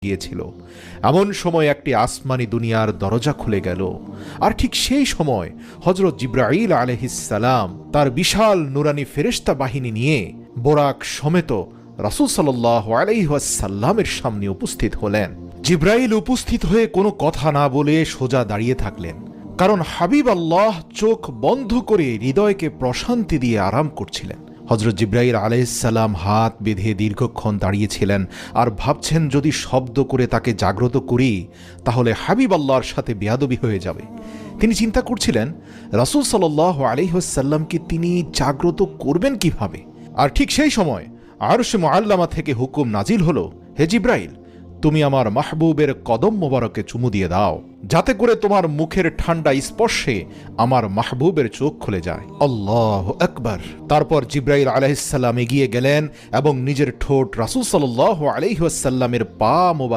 গিয়েছিল। এমন সময় একটি আসমানি দুনিয়ার দরজা খুলে গেল, আর ঠিক সেই সময় হযরত জিবরাইল আলাইহিস সালাম তার বিশাল নুরানি ফেরেশতা বাহিনী নিয়ে বোরাক সমেত রাসূল সাল্লাল্লাহু আলাইহি ওয়াসাল্লামের সামনে উপস্থিত হলেন। জিবরাইল উপস্থিত হয়ে কোনো কথা না বলে সোজা দাঁড়িয়ে থাকলেন, কারণ হাবিব আল্লাহ চোখ বন্ধ করে হৃদয়কে প্রশান্তি দিয়ে আরাম করছিলেন। হযরত জিবরাইল আলাইহিস সালাম হাত বেঁধে দীর্ঘক্ষণ দাঁড়িয়েছিলেন আর ভাবছেন, যদি শব্দ করে তাকে জাগ্রত করি তাহলে হাবিব আল্লাহর সাথে বেয়াদবি হয়ে যাবে। তিনি চিন্তা করছিলেন রাসূল সাল্লাল্লাহু আলাইহি ওয়াসাল্লামকে তিনি জাগ্রত করবেন কিভাবে। আর ঠিক সেই সময় আরশে মুআল্লামা থেকে হুকুম নাজিল হলো, হে জিবরাইল, তুমি আমার মাহবুবের কদম মোবারকে চুমু দিয়ে দাও, যাতে করে তোমার মুখের ঠান্ডা স্পর্শে আমার মাহবুবের চোখ খুলে যায়। আল্লাহু আকবার। তারপর জিবরাইল আলাইহিস সালাম এগিয়ে গেলেন এবং নিজের ঠোঁট রাসূল সাল্লাল্লাহু আলাইহি ওয়াসাল্লামের পা মোবারক